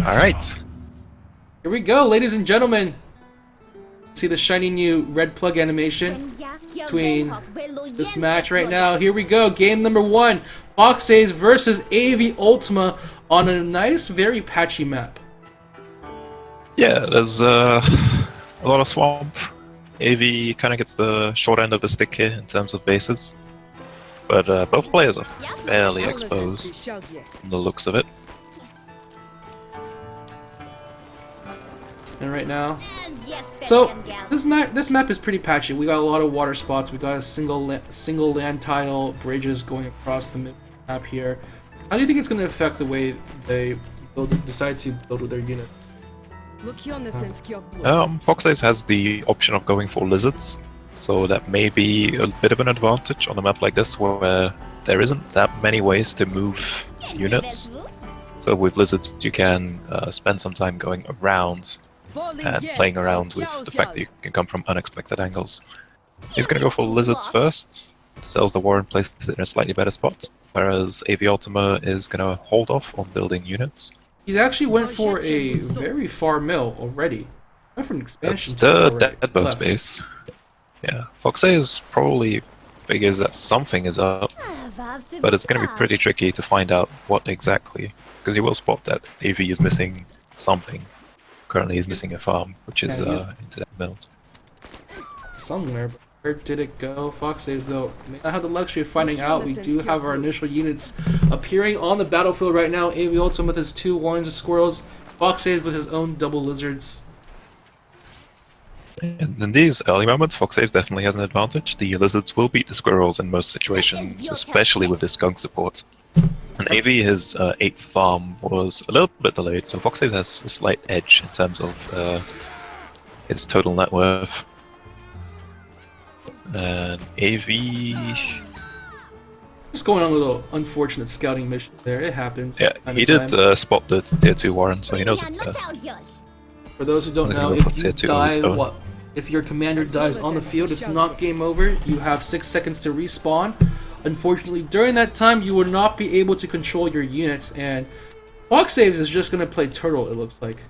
Alright. Here we go, ladies and gentlemen. See the shiny new red plug animation between this match right now. Here we go, game number 1. Foxaves versus AVUltima on a nice, very patchy map. Yeah, there's a lot of swamp. AV kind of gets the short end of the stick here in terms of bases. But both players are fairly exposed from the looks of it. And right now, so this map is pretty patchy. We got a lot of water spots. We got a single land tile bridges going across the map here. How do you think it's going to affect the way they decide to build with their unit? Foxaves has the option of going for lizards, so that may be a bit of an advantage on a map like this where there isn't that many ways to move units. So with lizards you can spend some time going around and playing around with the fact that you can come from unexpected angles. He's going to go for lizards first, sells the war and places it in a slightly better spot, whereas AVUltima is going to hold off on building units. He actually went for a very far mill already. Went for an expansion. That's the dead bone base. Yeah, Foxaves probably figures that something is up, but it's going to be pretty tricky to find out what exactly, because he will spot that AV is missing something. Currently he's missing a farm, which is into that mill. Somewhere, but where did it go? Foxaves, though, may not have the luxury of finding out. We do have our initial units appearing on the battlefield right now. AVUltima with his 2 warrens of squirrels, Foxaves with his own double lizards. And in these early moments, Foxaves definitely has an advantage. The lizards will beat the squirrels in most situations, especially with the skunk support. And AV, his 8th farm, was a little bit delayed, so Foxaves has a slight edge in terms of its total net worth. And AV... Just going on a little unfortunate scouting mission there, it happens. Yeah, he did spot the tier 2 warren, so he knows it's there. For those who don't know, if you die, if your commander dies on the field, it's not game over. You have 6 seconds to respawn. Unfortunately, during that time, you will not be able to control your units, and Foxaves is just going to play turtle, it looks like.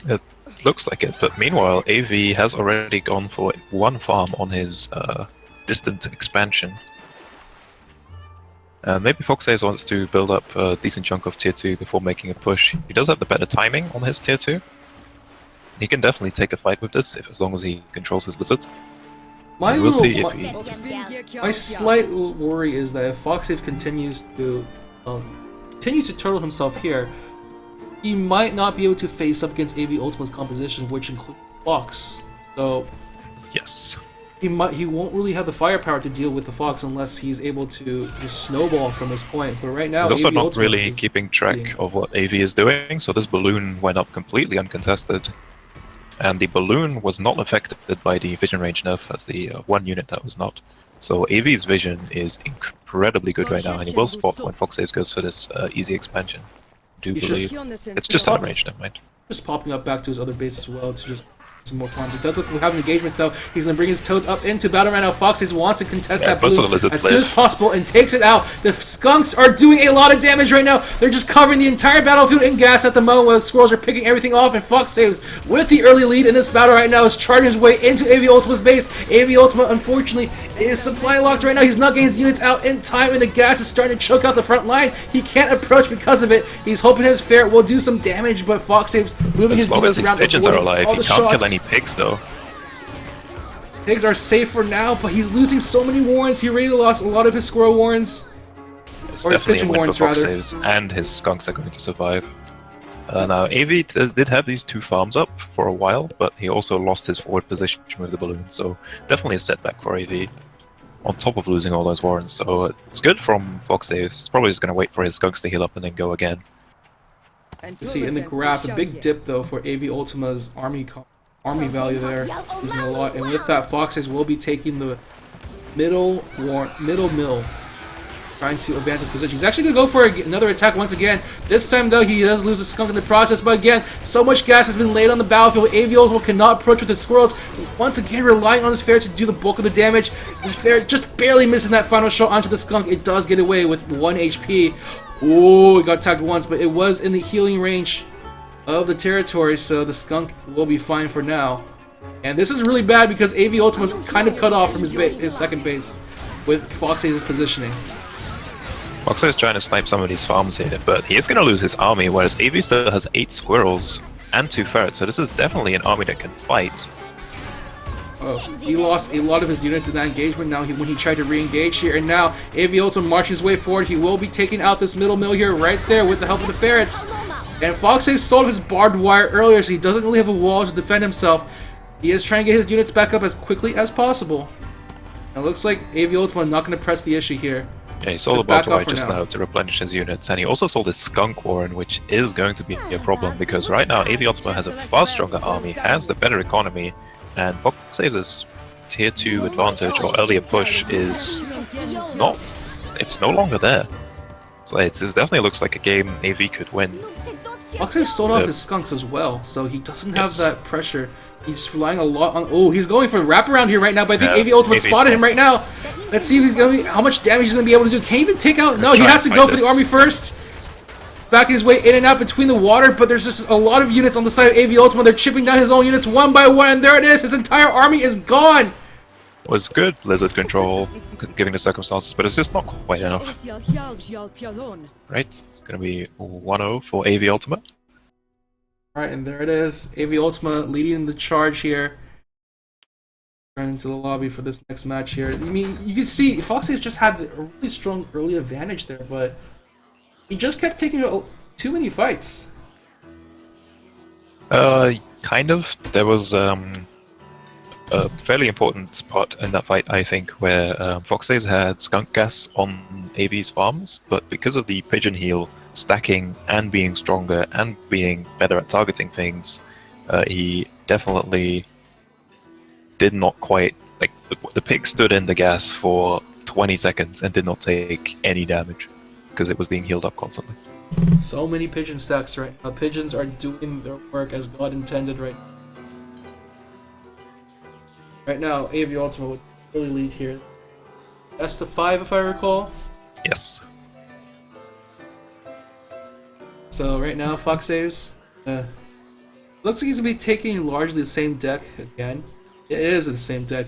It looks like it, but meanwhile, AV has already gone for 1 farm on his distant expansion. Maybe Foxaves wants to build up a decent chunk of tier 2 before making a push. He does have the better timing on his tier 2. He can definitely take a fight with this, as long as he controls his lizards. My slight worry is that if Foxaves continues to turtle himself here, he might not be able to face up against AVUltima's composition, which includes Fox. So yes, he won't really have the firepower to deal with the Fox unless he's able to just snowball from this point. But right now, he's also not really keeping track of what AV is doing. So this balloon went up completely uncontested. And the balloon was not affected by the vision range nerf as the 1 unit that was not. So AV's vision is incredibly good right now, and he will spot when Foxaves goes for this easy expansion. I do believe it's just out of range, never mind. Just popping up back to his other base as well to just some more farms. He does look like we have an engagement though. He's gonna bring his toads up into battle right now. Foxaves wants to contest that blue as soon as possible and takes it out. The skunks are doing a lot of damage right now. They're just covering the entire battlefield in gas at the moment while the squirrels are picking everything off, and Foxaves with the early lead in this battle right now is charging his way into AVUltima's base. AVUltima unfortunately is supply locked right now. He's not getting his units out in time, and the gas is starting to choke out the front line. He can't approach because of it. He's hoping his fair will do some damage, but Foxaves moving his units around. As long as these pigeons are alive, he can't kill any pigs though. Pigs are safe for now, but he's losing so many warrens. He already lost a lot of his squirrel warrens. It's definitely a win for Foxaves, and his skunks are going to survive. Now, AV did have these 2 farms up for a while, but he also lost his forward position with the balloon, so definitely a setback for AV, on top of losing all those warrens. So it's good from Foxaves. He's probably just going to wait for his skunks to heal up and then go again. You see in the graph, a big dip though for AVUltima's army value there, losing a lot, and with that, Foxaves will be taking the middle mill, trying to advance his position. He's actually going to go for another attack once again. This time, though, he does lose a skunk in the process, but again, so much gas has been laid on the battlefield. AVUltima cannot approach with the squirrels, once again relying on his fair to do the bulk of the damage. The fair just barely missing that final shot onto the skunk. It does get away with 1 HP. Oh, he got tagged once, but it was in the healing range. of the territory, so the skunk will be fine for now. And this is really bad because AVUltima's kind of cut off from his second base with Foxaves' positioning. Foxaves trying to snipe some of these farms here, but he is going to lose his army, whereas AV still has 8 squirrels and 2 ferrets, so this is definitely an army that can fight. Oh, he lost a lot of his units in that engagement now when he tried to re-engage here, and now AVUltima marching his way forward. He will be taking out this middle mill here right there with the help of the ferrets. And Foxaves sold his barbed wire earlier, so he doesn't really have a wall to defend himself. He is trying to get his units back up as quickly as possible. And it looks like AVUltima not going to press the issue here. Yeah, he sold a barbed wire just now to replenish his units, and he also sold his skunk warren, which is going to be a problem because right now AVUltima has a far stronger army, has the better economy, and Foxaves' tier 2 advantage or earlier push is not, it's no longer there. So it definitely looks like a game AV could win. Foxaves sold off his skunks as well, so he doesn't have that pressure. He's relying a lot on. Oh, he's going for a wraparound here right now, but I think AVUltima spotted him right now. Let's see if he's gonna be, how much damage he's gonna be able to do. Can he even take out? No, he has to go for the army first. Backing his way in and out between the water, but there's just a lot of units on the side of AVUltima. They're chipping down his own units one by one, and there it is. His entire army is gone. It was good lizard control, given the circumstances, but it's just not quite enough. Right, it's gonna be 1-0 for AVUltima. Alright, and there it is. AVUltima leading the charge here. Turn into the lobby for this next match here. I mean, you can see Foxaves just had a really strong early advantage there, but he just kept taking too many fights. Kind of. There was a fairly important spot in that fight, I think, where Foxaves had skunk gas on AV's farms, but because of the pigeon heel stacking and being stronger and being better at targeting things, he definitely did not quite, like, the pig stood in the gas for 20 seconds and did not take any damage because it was being healed up constantly. So many pigeon stacks right now. Pigeons are doing their work as God intended right now. Right now, AVUltima would really lead here. Best of 5 if I recall? Yes. So right now, Foxaves looks like he's going to be taking largely the same deck again. It is the same deck.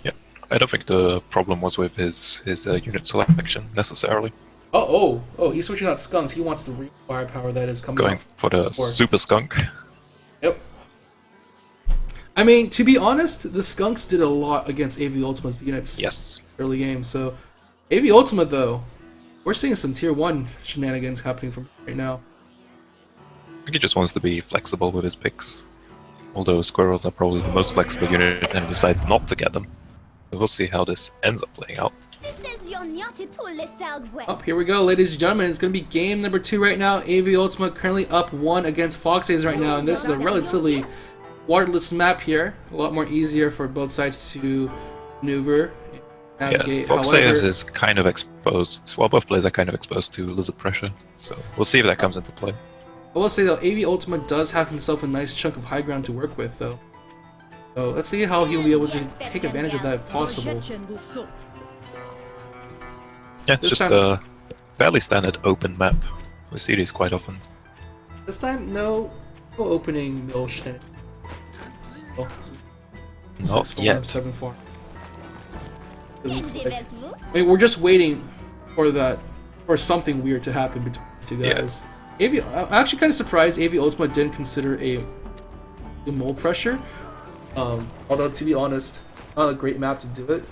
Yeah, I don't think the problem was with his unit selection necessarily. Oh, he's switching out skunks. He wants the firepower that is coming going for the super skunk. Yep. I mean, to be honest, the skunks did a lot against AVUltima's units. Yes. Early game. So, AVUltima though, we're seeing some tier 1 shenanigans happening from right now. I think he just wants to be flexible with his picks. Although squirrels are probably the most flexible unit and decides not to get them. So we'll see how this ends up playing out. Oh, here we go, ladies and gentlemen. It's going to be game number 2 right now. AVUltima currently up 1 against Foxaves right now, and this is a relatively waterless map here. A lot more easier for both sides to maneuver and navigate. Yeah, Foxaves is kind of exposed. Well, both players are kind of exposed to lizard pressure, so we'll see if that comes into play. I will say though, AVUltima does have himself a nice chunk of high ground to work with though. So let's see how he'll be able to take advantage of that if possible. Yeah, it's just a fairly standard open map. We see these quite often. This time, no opening mill shenanigans. Oh, not yet. 7 farm. Like, I mean, we're just waiting for that, for something weird to happen between these two guys. Yeah. I'm actually kind of surprised AVUltima didn't consider a mole pressure. Although to be honest, not a great map to do it.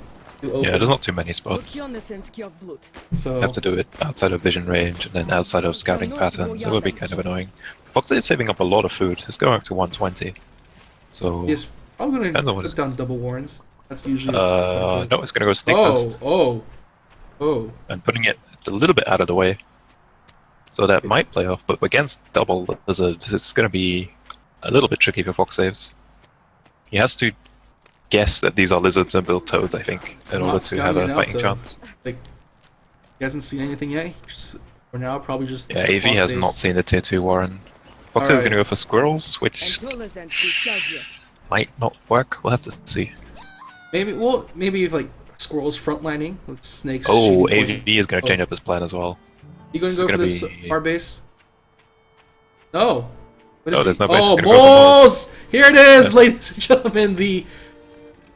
Yeah, there's not too many spots. So you have to do it outside of vision range and then outside of scouting patterns. It would be kind of annoying. Foxy is saving up a lot of food. It's going up to 120. So yes, I'm gonna put down double warrens. That's usually no, it's gonna go snake fest. Oh. And putting it a little bit out of the way. So that might play off, but against double lizard, it's gonna be a little bit tricky for Foxaves. He has to guess that these are lizards and build toads, I think, in order to have a fighting chance. Like, he hasn't seen anything yet. For now, probably just. Yeah, AV has not seen the tier 2 warren. Foxaves is gonna go for squirrels, which might not work. We'll have to see. Maybe if like squirrels frontlining with snakes. Oh, AV is gonna change up his plan as well. You gonna go for this R base? No. Oh, there's no base. Oh, moles! Here it is, ladies and gentlemen. The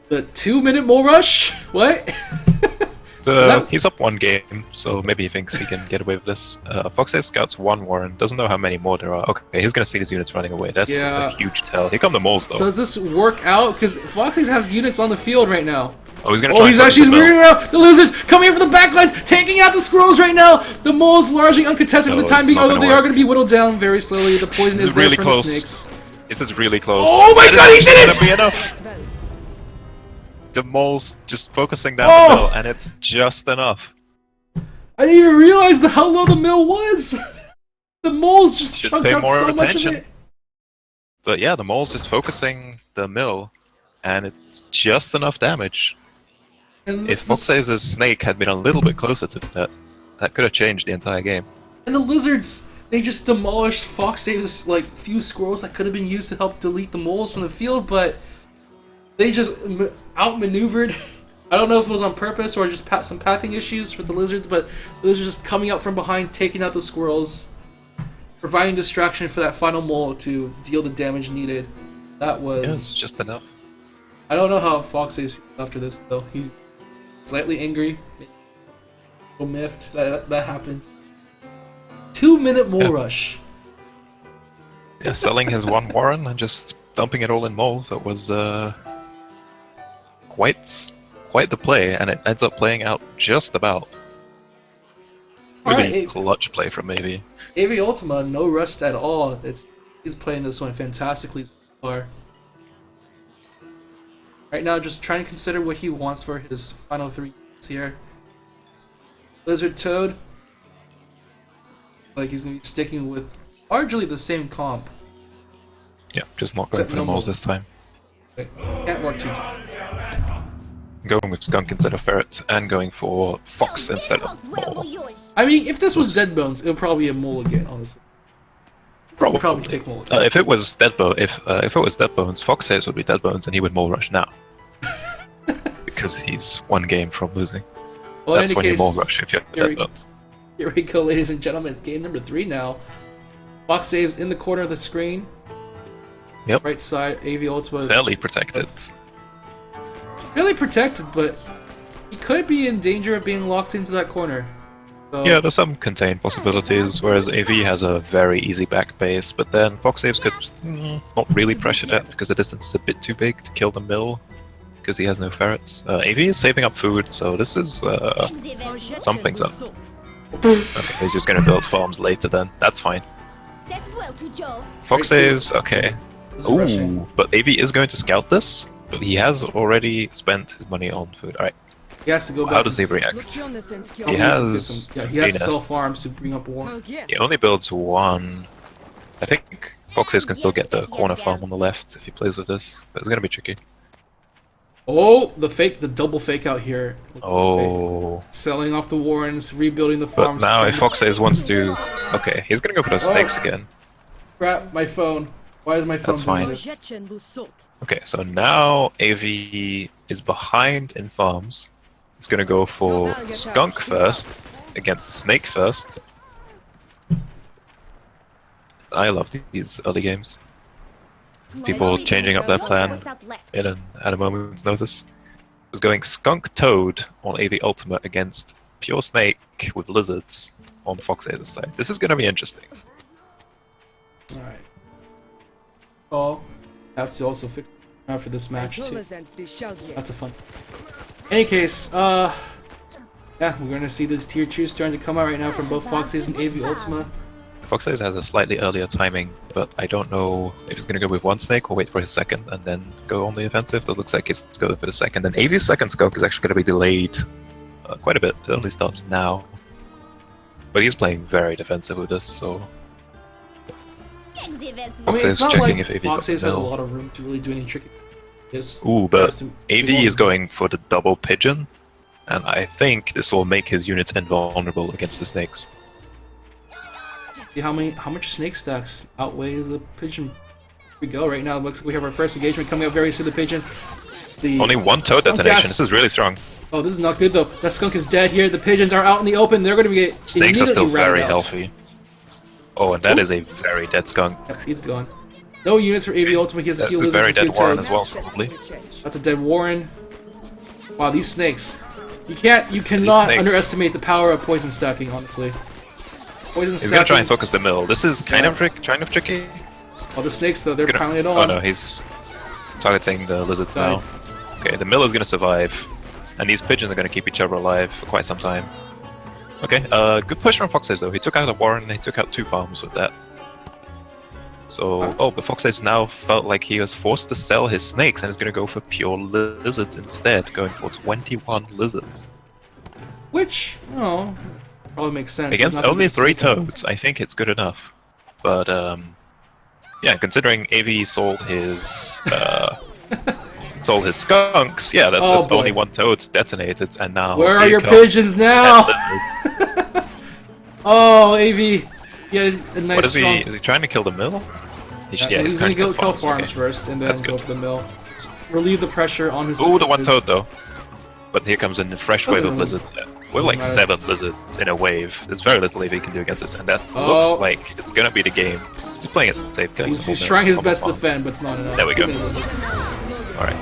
2-minute mole rush. What? He's up 1 game, so maybe he thinks he can get away with this. Foxaves scouts 1 Warren. Doesn't know how many more there are. Okay, he's gonna see his units running away. That's a huge tell. Here come the moles, though. Does this work out? Because Foxaves has units on the field right now. Oh, he's gonna try. He's actually moving around. The losers coming in for the backlines, taking out the squirrels right now. The moles largely uncontested for the time being, although they are going to be whittled down very slowly. The poison is there from the snakes. This is really close. Oh my god, he did it! Be enough. The moles just focusing down the mill, and it's just enough. I didn't even realize how low the mill was. The moles just chunked up so much of it. But yeah, the moles just focusing the mill, and it's just enough damage. And if Foxaves' snake had been a little bit closer to that could have changed the entire game. And the lizards, they just demolished Foxaves' few squirrels that could have been used to help delete the moles from the field, but they just outmaneuvered. I don't know if it was on purpose or just some pathing issues for the lizards, but the lizards just coming up from behind, taking out the squirrels, providing distraction for that final mole to deal the damage needed. That was... Yeah, it's just enough. I don't know how Foxaves feels after this, though. He's slightly angry. Miffed that happened. 2-minute mole rush. Yeah, selling his 1 Warren and just dumping it all in moles. That was quite the play, and it ends up playing out just about. Really clutch play from AV. AVUltima, no rust at all. He's playing this one fantastically so far. Right now, just trying to consider what he wants for his final 3 units here. Lizard Toad. He's going to be sticking with largely the same comp. Yeah, just not going for the moles this time. Okay. Can't work 2 times. Going with skunk instead of ferret, and going for fox instead of mole. I mean, if this was Dead Bones, it would probably be a mole again, honestly. Probably take mole again. If it was Dead Bones, Foxaves would be Dead Bones, and he would mole rush now. Because he's 1 game from losing. Well, that's when you mole rush if you're Dead Bones. Here we go, ladies and gentlemen. Game number 3 now. Foxaves in the corner of the screen. Yep. Right side, AVUltima. Fairly protected. Really protected, but he could be in danger of being locked into that corner. So... Yeah, there's some contained possibilities, whereas AV has a very easy back base, but then Foxaves could not really pressure that because the distance is a bit too big to kill the mill, because he has no ferrets. AV is saving up food, so this is... something's up. Okay, he's just gonna build farms later then, that's fine. Foxaves, okay. Ooh, but AV is going to scout this. But he has already spent his money on food. Alright. He has to go back. How does he react? He has to sell farms to bring up war. He only builds 1. I think Foxaves can still get the corner farm on the left if he plays with this, but it's gonna be tricky. Oh, the double fake out here. Oh. Selling off the Warrens, rebuilding the farms. But now if Foxaves wants to... Okay, he's gonna go for those snakes again. Crap, my phone. Why is my phone doing this? Okay, so now AV is behind in farms. He's gonna go for skunk first against snake first. I love these early games. People changing up their plan at a moment's notice. It was going skunk toad on AVUltima against pure snake with lizards on Foxaves' side. This is gonna be interesting. Alright. Oh, have to also fix for this match too. That's a fun. Any case, yeah, we're gonna see this tier 2 starting to come out right now from both Foxaves and AVUltima. Foxaves has a slightly earlier timing, but I don't know if he's gonna go with 1 snake or wait for his second and then go on the offensive. It looks like he's going for the second. And AV's second skunk is actually gonna be delayed quite a bit. It only starts now, but he's playing very defensive with this, so. I mean, it's not like Foxaves has a lot of room to really do any tricky. Ooh, but AV is going for the double pigeon, and I think this will make his units invulnerable against the snakes. See how much snake stacks outweighs the pigeon. Here we go right now. It looks like we have our first engagement coming up very soon. The pigeon. Only 1 toad detonation. This is really strong. Oh, this is not good though. That skunk is dead here. The pigeons are out in the open. They're going to get snakes are still very healthy. Oh, and that is a very dead skunk. Yep, he's gone. No units for AVUltima. He has a few lizards. That's a very and a few dead Warren toads. as well, probably. That's a dead Warren. Wow, these snakes. You cannot underestimate the power of poison stacking, honestly. Poison stacking. He's gonna try and focus the mill. This is kind of tricky. Oh, the snakes though, they're piling it on. Oh no, he's targeting the lizards now. Okay, the mill is gonna survive, and these pigeons are gonna keep each other alive for quite some time. Okay, good push from Foxaves though. He took out the Warren and he took out 2 farms with that. So, but Foxaves now felt like he was forced to sell his snakes and is gonna go for pure lizards instead, going for 21 lizards. Which, oh, probably makes sense. Against only 3 toads, I think it's good enough. But, yeah, considering AV sold his, skunks, yeah, that's only 1 toad detonated, and now... Where are your pigeons now? Oh, AV! Yeah, a nice. What is he? Is he trying to kill the mill? Yeah, he's gonna go kill farms first, and then go for the mill. Relieve the pressure on his. Ooh, the 1 toad though. But here comes a fresh wave of lizards. We're like 7 lizards in a wave. There's very little AV can do against this, and that looks like it's gonna be the game. He's playing it safe. He's trying his best to defend, but it's not enough. There we go. Alright.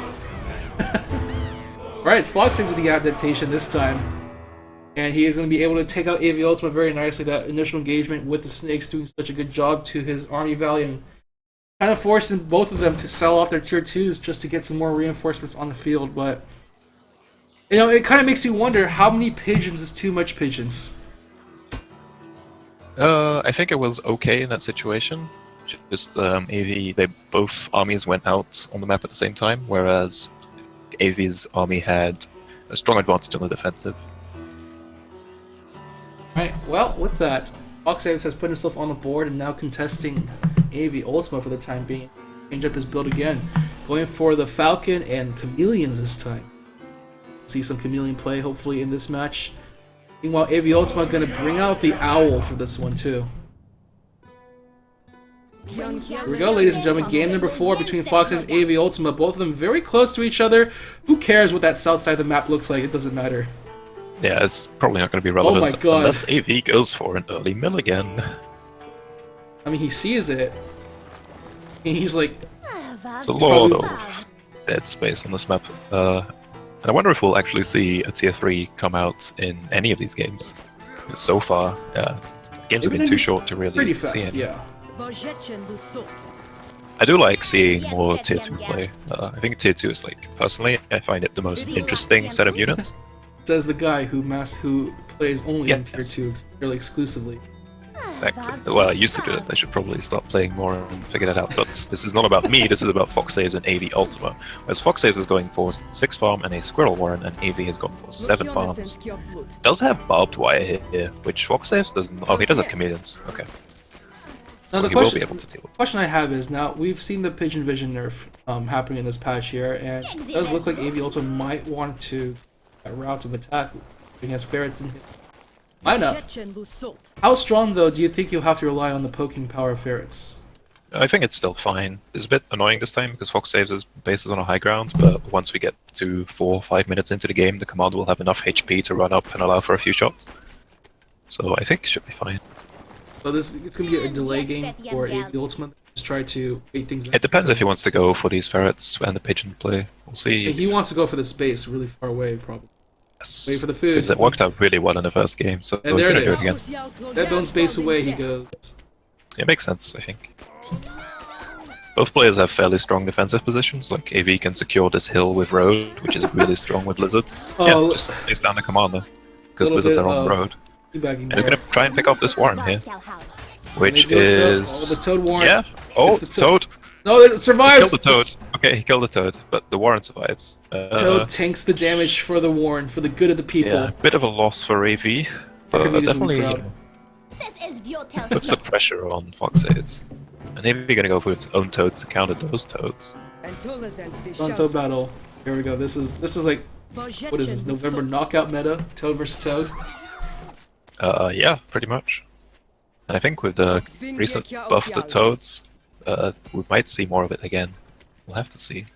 Alright, it's Foxaves with the adaptation this time. And he is going to be able to take out AVUltima very nicely. That initial engagement with the snakes doing such a good job to his army value. And kind of forcing both of them to sell off their tier 2s just to get some more reinforcements on the field. But, you know, it kind of makes you wonder how many pigeons is too much pigeons. I think it was okay in that situation. Just AV, both armies went out on the map at the same time, whereas AV's army had a strong advantage on the defensive. Right, well, with that, Foxaves has put himself on the board and now contesting AVUltima for the time being. Change up his build again, going for the Falcon and Chameleons this time. See some Chameleon play, hopefully, in this match. Meanwhile, AVUltima going to bring out the Owl for this one, too. Here we go, ladies and gentlemen. Game number 4 between Foxaves and AVUltima. Both of them very close to each other. Who cares what that south side of the map looks like? It doesn't matter. Yeah, it's probably not going to be relevant my God. unless AV goes for an early mill again. I mean, he sees it. And he's like... There's a lot of dead space on this map. And I wonder if we'll actually see a tier 3 come out in any of these games. So far, games have been too short to really see it. Yeah. I do like seeing more tier 2 play. I think tier 2 is like, personally, I find it the most interesting set of units. Says the guy who plays only in tier 2 really exclusively. Exactly. Well, I used to do it. I should probably start playing more and figure that out. But this is not about me. This is about Foxaves and AVUltima. Whereas Foxaves is going for 6 farm and a Squirrel Warren, and AV has gone for 7 farms. Does have barbed wire here, which Foxaves doesn't. Oh, he does have chameleons. Okay. Now so the question I have is, now we've seen the Pigeon Vision nerf happening in this patch here, and it does look like AVUltima might want to a route of attack. He has ferrets in his lineup. How strong, though, do you think you'll have to rely on the poking power of ferrets? I think it's still fine. It's a bit annoying this time because Foxaves' base is on a high ground, but once we get to 4 or 5 minutes into the game, the commander will have enough HP to run up and allow for a few shots. So I think it should be fine. So it's going to be a delay game for AVUltima. Just try to wait things out. It depends if he wants to go for these ferrets and the pigeon play. We'll see. Yeah, he wants to go for the space really far away, probably. Yes. Wait for the food. Because it worked out really well in the first game, so and there it is. Do it again. That bone's base away, he goes. It makes sense, I think. Both players have fairly strong defensive positions, like AV can secure this hill with road, which is really strong with lizards. Yeah, just takes down the commander, because lizards are on the road. And they're going to try and pick off this Warren here. Which is... the Toad Warren. Yeah. Oh, Toad. No, it survives! He killed the Toad. Okay, he killed the Toad, but the Warren survives. Toad tanks the damage for the Warren, for the good of the people. Yeah, bit of a loss for AV, but definitely puts the pressure on Foxaves. And AV going to go for its own Toads to counter those Toads. On Toad battle. Here we go. This is like, what is this, November knockout meta? Toad versus Toad? Yeah, pretty much. And I think with the recent buff to Toads, we might see more of it again. We'll have to see.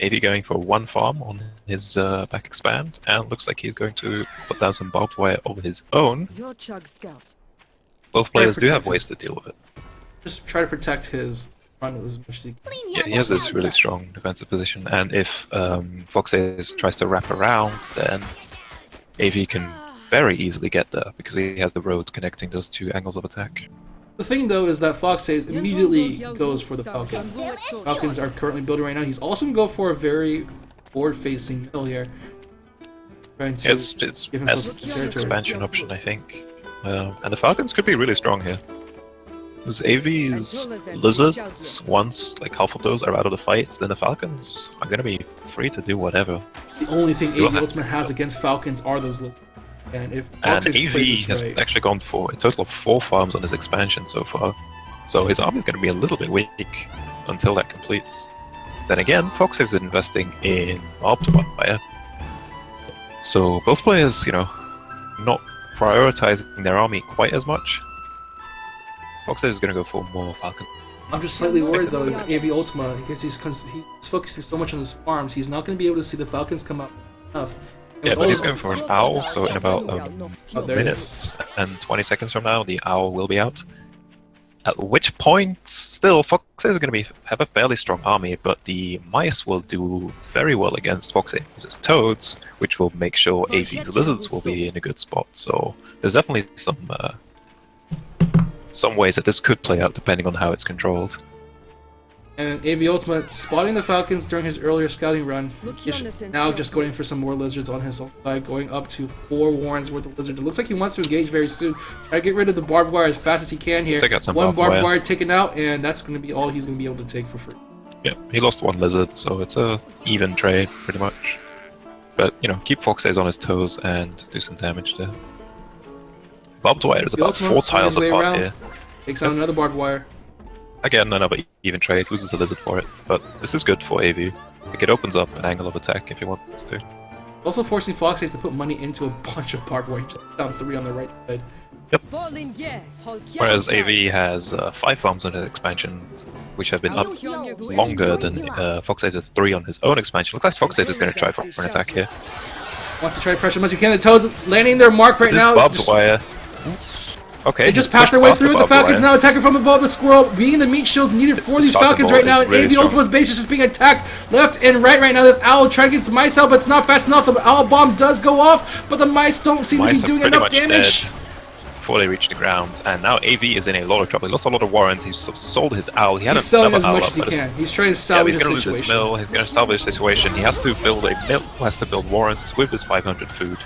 AV going for 1 farm on his back expand, and looks like he's going to put down some barbed wire of his own. Both players do have ways to deal with it. Just try to protect his front as much as he can. Yeah, he has this really strong defensive position, and if Foxaves tries to wrap around, then AV can very easily get there because he has the road connecting those two angles of attack. The thing though is that Foxaves immediately goes for the Falcons. Falcons are currently building right now. He's also going to go for a very forward-facing mill here. Trying to It's give himself best some territory. expansion option, I think. And the Falcons could be really strong here. Because AV's lizards, once like half of those are out of the fight, then the Falcons are gonna be free to do whatever. The only thing AVUltima has against Falcons are those lizards. And if And Foxaves AV plays has this right, actually gone for a total of 4 farms on his expansion so far. So his army is gonna be a little bit weak until that completes. Then again, Fox is investing in Optimizer. So both players, you know, not prioritizing their army quite as much. Foxaves is going to go for more Falcon. I'm just slightly worried though with AVUltima because he's focusing so much on his farms. He's not going to be able to see the Falcons come out enough. And Yeah, with but all he's of- going for an owl, so in about there it minutes and 20 seconds from now, the owl will be out. At which point, still, Foxaves are going to have a fairly strong army, but the mice will do very well against Foxaves' toads, which will make sure AV's lizards will be in a good spot. So there's definitely some ways that this could play out depending on how it's controlled. And AVUltima spotting the Falcons during his earlier scouting run. He's now just going for some more lizards on his own side, going up to 4 warrens worth of lizards. It looks like he wants to engage very soon. Try to get rid of the barbed wire as fast as he can here. Take out some One barbed barbed wire wire taken out, and that's going to be all he's going to be able to take for free. Yeah, he lost 1 lizard, so it's a even trade, pretty much. But, you know, keep Foxaves on his toes and do some damage there. Barbed wire is about AVUltima 4 swings tiles his way apart around, here. takes out another barbed wire. Again, another even trade, loses a lizard for it, but this is good for AV. Like, it opens up an angle of attack if he wants to. Also forcing Foxaves to put money into a bunch of barbed wire. Just down 3 on the right side. Yep. Whereas AV has 5 farms on his expansion, which have been up longer than Foxaves has 3 on his own expansion. Looks like Foxaves is going to try for an attack here. Wants to try to pressure as much as he can. The Toads landing their mark right This now. barbed Just- wire. Okay. They just he's passed pushed their way past through. The barbed Falcons wire. now attacking from above. The squirrel being the meat shields needed for This these Falcon Falcons ball right now. is And really AVUltima's strong. base is just being attacked left and right now. This owl trying to get some mice out, but it's not fast enough. The owl bomb does go off, but the mice don't seem Mice to are be doing pretty enough much damage. dead before they reach the ground, and now AV is in a lot of trouble. He lost a lot of warrens. He's sold his owl. He had He's selling another as much owl as he up, but can. He's trying to yeah, salvage he's the going to lose his situation. mill. He's going to salvage the situation. He has to build a mill. Has to build warrens with his 500 food,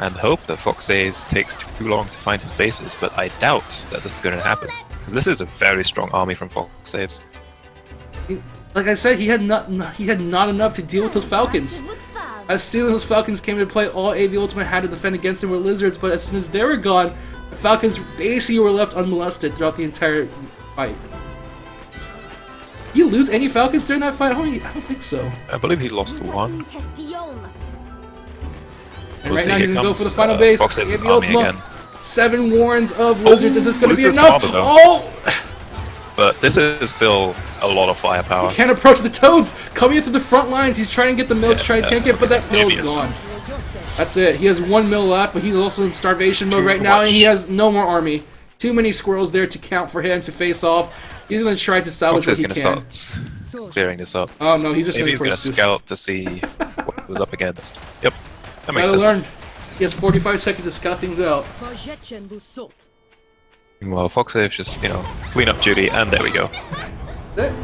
and hope that Foxaves takes too long to find his bases. But I doubt that this is going to happen because this is a very strong army from Foxaves. Like I said, he had not enough to deal with those Falcons. As soon as those Falcons came into play, all AVUltima had to defend against them were lizards, but as soon as they were gone, the Falcons basically were left unmolested throughout the entire fight. Did you lose any Falcons during that fight? I don't think so. I believe he lost 1. And We'll right see, now here he's gonna go for the comes, final base. Foxaves' army AVUltima, again. 7 warrens of lizards. Is this gonna be loses enough? Father, though. Oh! But this is still a lot of firepower. Can't approach the Toads coming into the front lines. He's trying to get the mill to try to tank it, but that mill's Maybe gone. That's it. He has 1 mill left, but he's also in starvation mode right now, and he has no more army. Too many squirrels there to count for him to face off. He's going to try to salvage what Fox is he going can. to start clearing this up. Oh no, he's just Maybe going he's for going a to scout to see what he was up against. Yep, that makes Gotta sense. learn. He has 45 seconds to scout things out. Meanwhile, Foxaves just, you know, clean up duty, and there we go. That's it.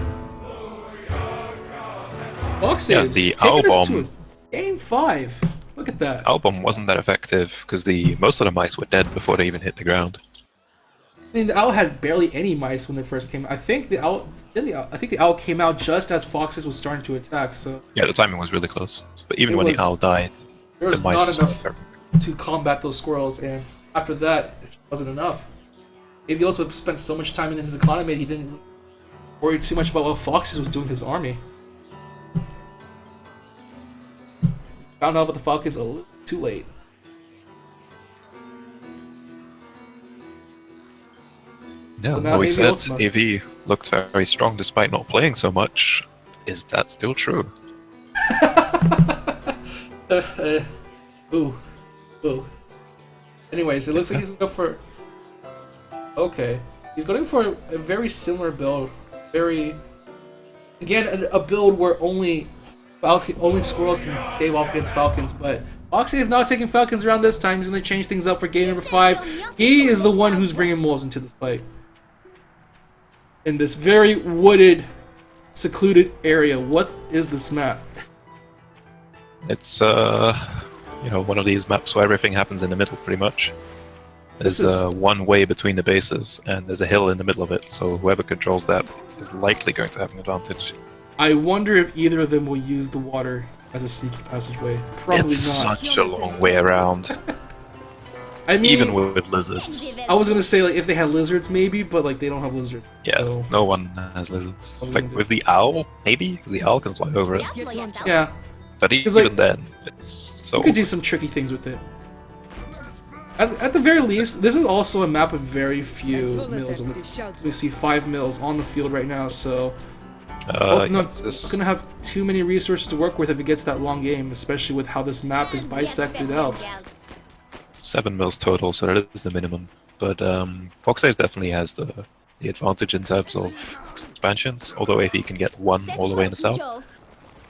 Foxaves, Yeah, the taking owl us to bomb. Game 5. Look at that. Album wasn't that effective because most of the mice were dead before they even hit the ground. I mean, the owl had barely any mice when it first came out. I think the owl came out just as Foxes was starting to attack, so Yeah, the timing was really close. But even It when was- the owl died, there the was mice not just enough went to combat those squirrels, and after that, it wasn't enough. If he also spent so much time in his economy, he didn't worry too much about what Foxes was doing to his army. Found out about the Falcons a little too late. Yeah, So now always said AVUltima. AV looked very strong despite not playing so much. Is that still true? Ooh. Ooh. Anyways, it looks like he's gonna go for... Okay. He's going for a very similar build very, again, a build where only squirrels can stave off against falcons, but Foxave not taking falcons around this time. He's going to change things up for game number 5. He is the one who's bringing moles into this fight. In this very wooded, secluded area. What is this map? It's, one of these maps where everything happens in the middle, pretty much. There's one way between the bases, and there's a hill in the middle of it, so whoever controls that is likely going to have an advantage. I wonder if either of them will use the water as a sneaky passageway. Probably it's not. Such a long way around. I mean, even with lizards. I was gonna say like if they had lizards maybe, but like they don't have lizards. Yeah, so. No one has lizards. Like with the owl, maybe? Because the owl can fly over it. Yeah. But even then, it's so... You could do some tricky things with it. At the very least, this is also a map with very few mills. We see 5 mills on the field right now, so... both of them not gonna have too many resources to work with if it gets that long game, especially with how this map is bisected out. 7 mills total, so that is the minimum. But Foxaves definitely has the advantage in terms of expansions, although AV can get 1 all the way in the south.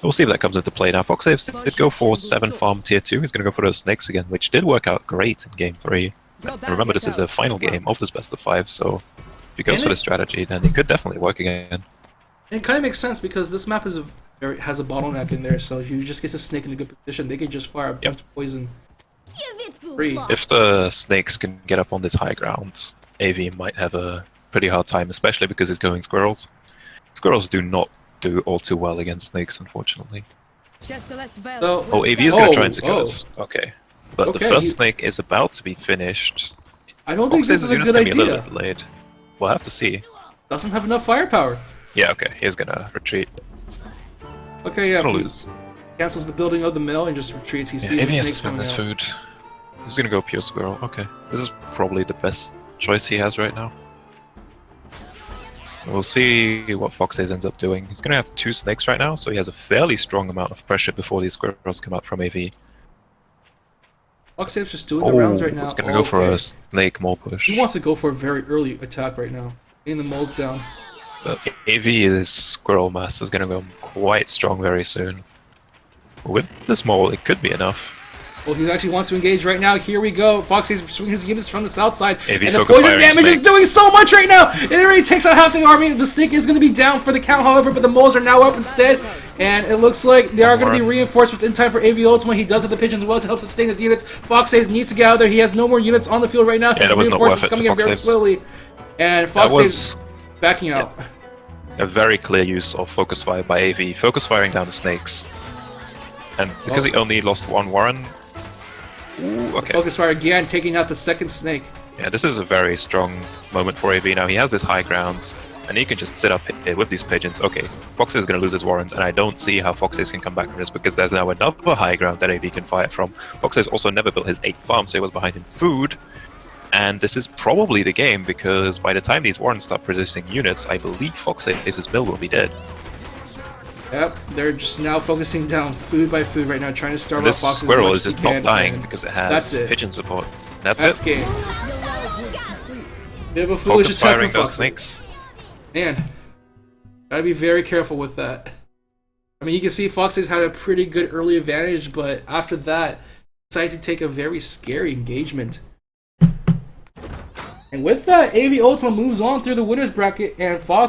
We'll see if that comes into play now. Foxaves did go for 7 farm tier 2. He's going to go for those snakes again, which did work out great in game 3. And remember, this is the final game of this best of 5, so if he goes for this strategy, then it could definitely work again. It kind of makes sense because this map has a bottleneck in there, so if he just gets a snake in a good position, they can just fire a bunch of poison. Free. If the snakes can get up on this high ground, AV might have a pretty hard time, especially because he's going squirrels. Squirrels do not do all too well against snakes, unfortunately. So, AV is going to try and secure this. Okay. But the first snake is about to be finished. I don't think this is a good idea. Be a little bit delayed. We'll have to see. Doesn't have enough firepower. Yeah, okay. He's going to retreat. Okay, yeah. Gonna lose. Cancels the building of the mill and just retreats. He sees the snakes coming this out. Food. He's going to go pure squirrel. Okay. This is probably the best choice he has right now. We'll see what Foxaves ends up doing. He's going to have 2 snakes right now, so he has a fairly strong amount of pressure before these squirrels come out from AV. Foxaves just doing the rounds right now. He's going to go for a snake mole push. He wants to go for a very early attack right now. Getting the moles down. But AV's squirrel mass is going to go quite strong very soon. With this mole, it could be enough. Well, he actually wants to engage right now. Here we go. Foxaves swinging his units from the south side. AV and the poison damage snakes. is doing so much right now. It already takes out half the army. The snake is going to be down for the count, however, but the moles are now up instead. And it looks like there are going to be reinforcements in time for AVUltima. He does have the pigeons well to help sustain his units. Foxaves needs to get out there. He has no more units on the field right now. Yeah, that was not worth it coming in very slowly. And Foxaves backing out. A very clear use of focus fire by AV. Focus firing down the snakes. And because he only lost 1 Warren... Ooh, okay. Focus fire again, taking out the second snake. Yeah, this is a very strong moment for AV now. He has this high ground, and he can just sit up here with these pigeons. Okay, Foxaves is going to lose his Warrens, and I don't see how Foxaves can come back from this because there's now another high ground that AV can fire from. Foxaves also never built his 8th farm, so he was behind in food. And this is probably the game because by the time these Warrens start producing units, I believe Foxaves' mill will be dead. Yep, they're just now focusing down food by food right now, trying to starve out Foxaves. This squirrel is just not dying because it has pigeon support. That's game. Bit of a foolish attack from those Foxaves. snakes. Man, gotta be very careful with that. I mean, you can see Foxaves had a pretty good early advantage, but after that, decided to take a very scary engagement. And with that, AVUltima moves on through the winners bracket, and Fox